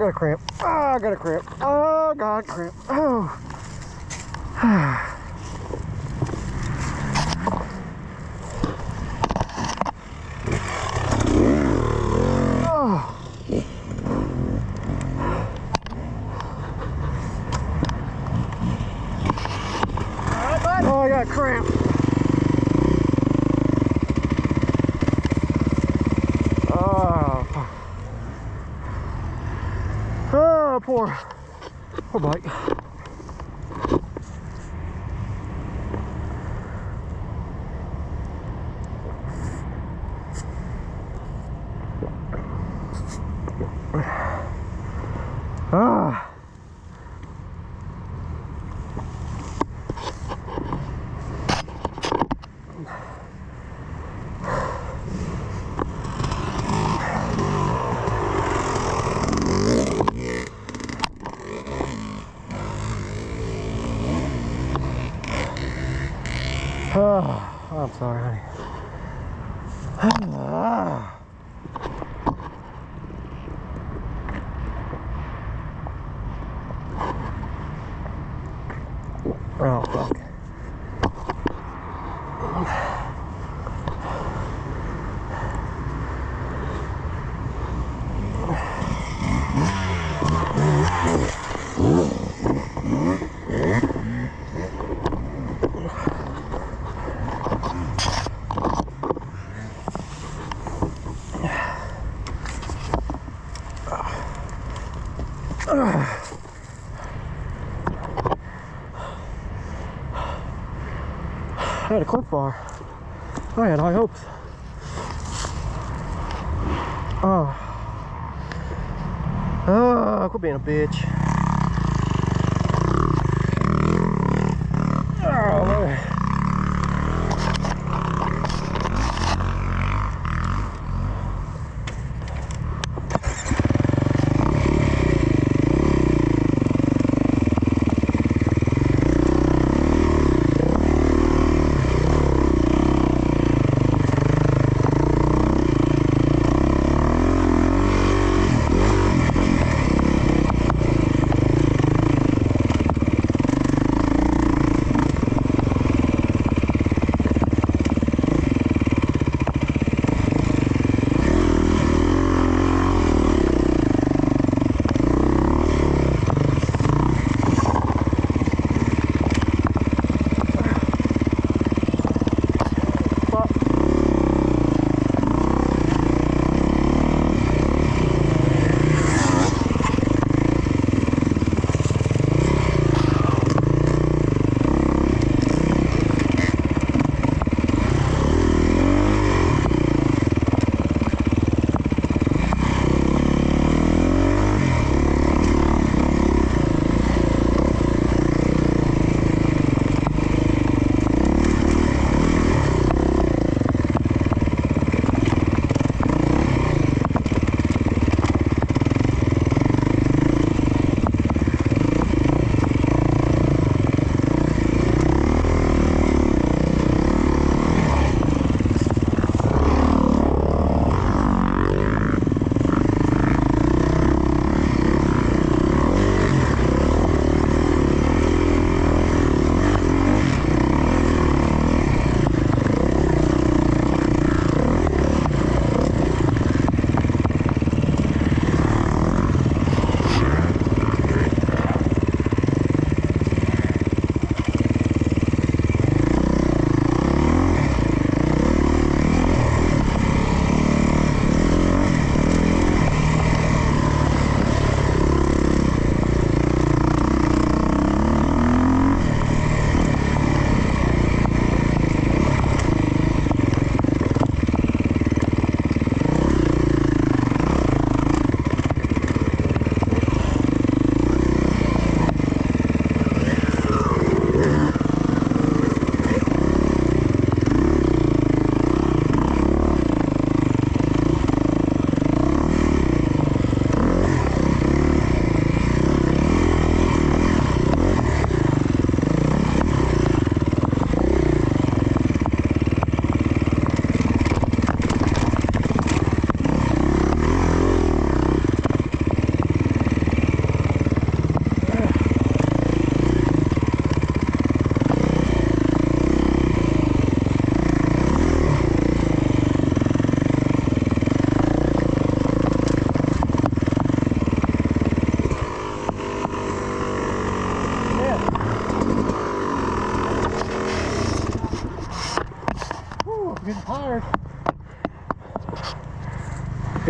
got a cramp. Oh, I got a cramp. Oh, God, cramp. Oh. Oh, I got a cramp. Oh, poor bike. Ah. Oh, I'm sorry, honey. Ah. Oh, fuck. I had a clip bar. I had high hopes. Oh, quit being a bitch. Oh, man.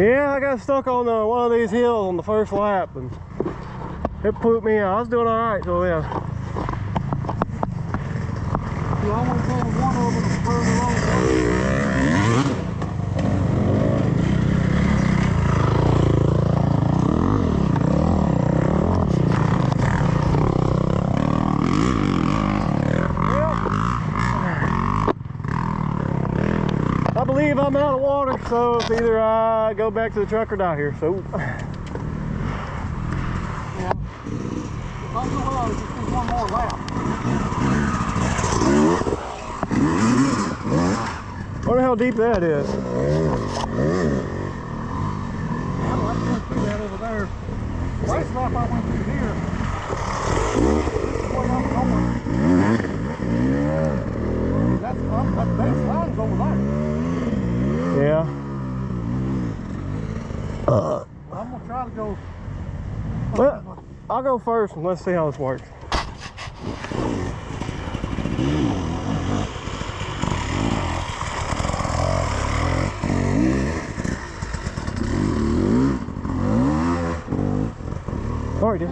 Yeah, I got stuck on one of these hills on the first lap, and it put me out. I was doing all right till then. You almost had one of them further along. I believe I'm out of water, so it's either I go back to the truck or die here. So, Yeah. Don't go well, just do one more lap. wonder how deep that is. I went through that over there. Last lap I went through here. Boy, I'm going. That base line's over there. Yeah. I'm gonna try to go. Well, I'll go first and let's see how this works. Sorry, dude.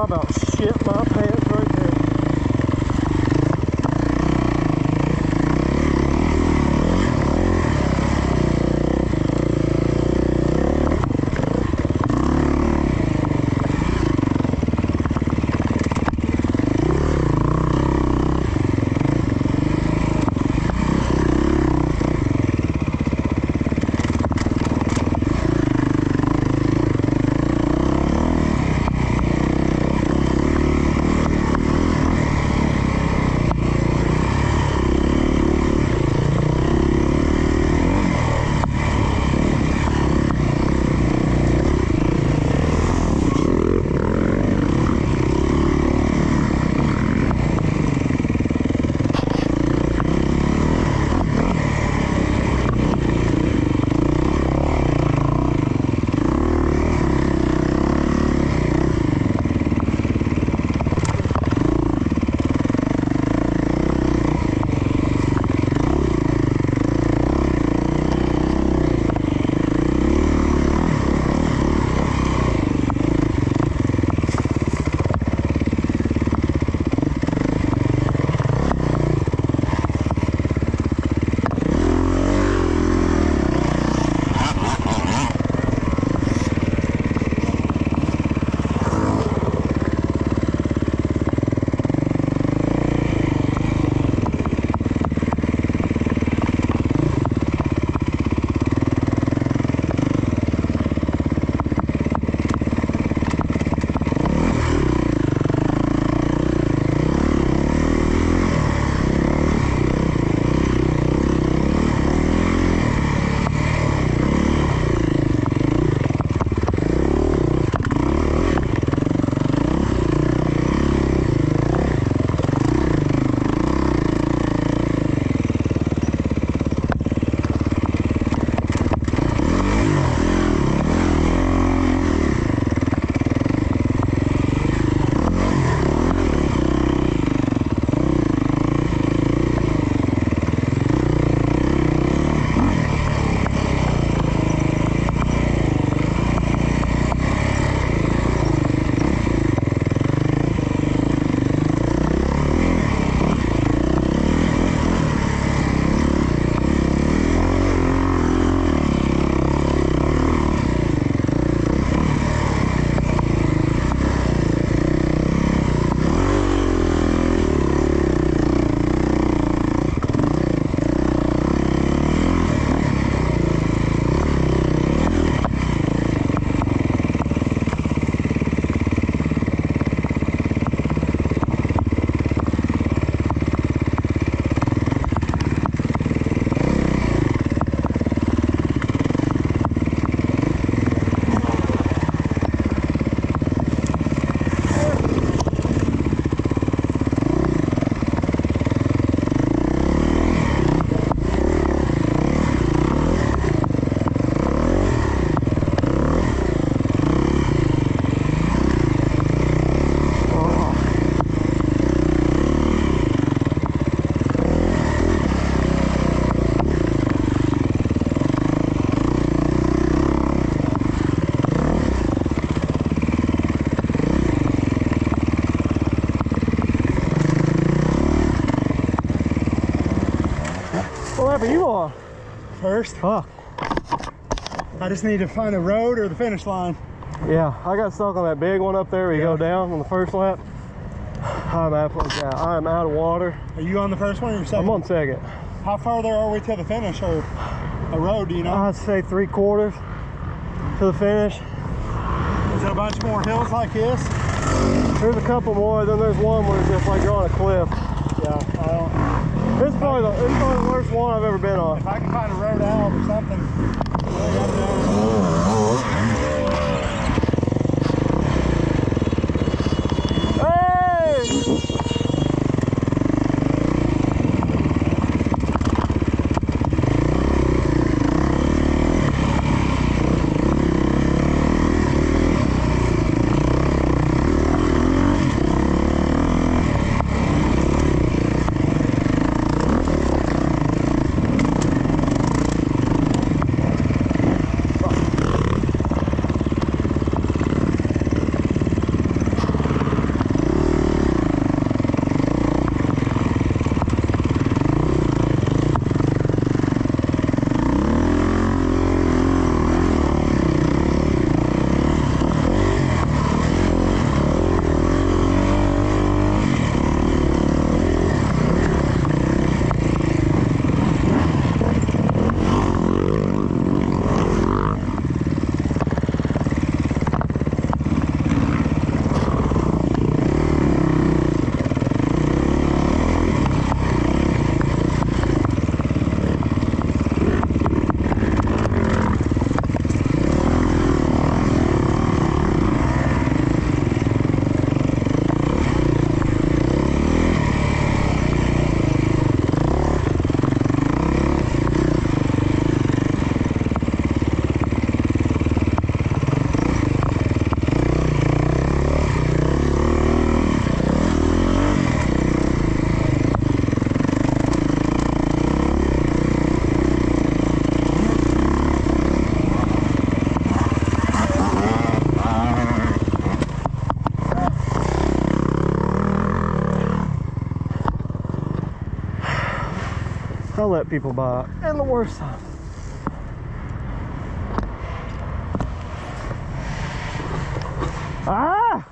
About shit my pants right there. are you on? First. Fuck. I just need to find the road or the finish line. Yeah, I got stuck on that big one up there where you go down on the first lap. I'm out of water. Are you on the first one or your second? I'm on second. How far there are we to the finish or a road, do you know? I'd say 3/4 to the finish. Is there a bunch more hills like this? There's a couple more, then there's one where it's just like you're on a cliff. Yeah, I don't. It's probably the worst one I've ever been on. If I can find a road out or something. I'll let people by in the worst time. Ah!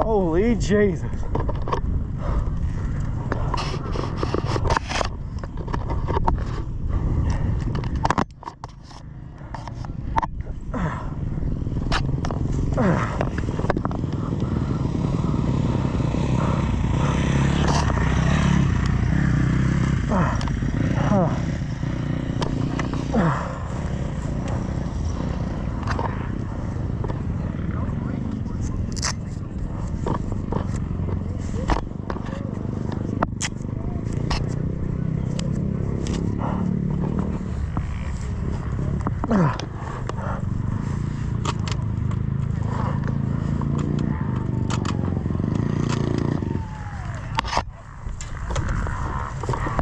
Holy Jesus.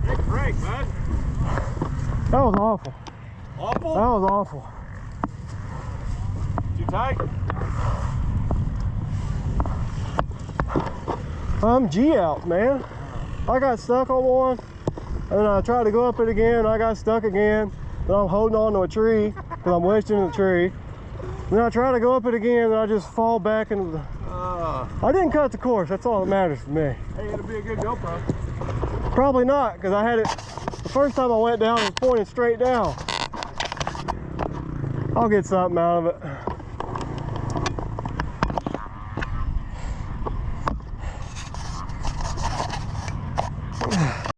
Big break, bud. That was awful. Awful? That was awful. Too tight? I'm G out, man. I got stuck on one, and then I tried to go up it again. I got stuck again. Then I'm holding on to a tree because I'm wedged in the tree. Then I try to go up it again, and I just fall back into the. I didn't cut the course. That's all that matters to me. Hey, it'll be a good GoPro. Probably not, because I had it. The first time I went down, it was pointing straight down. I'll get something out of it.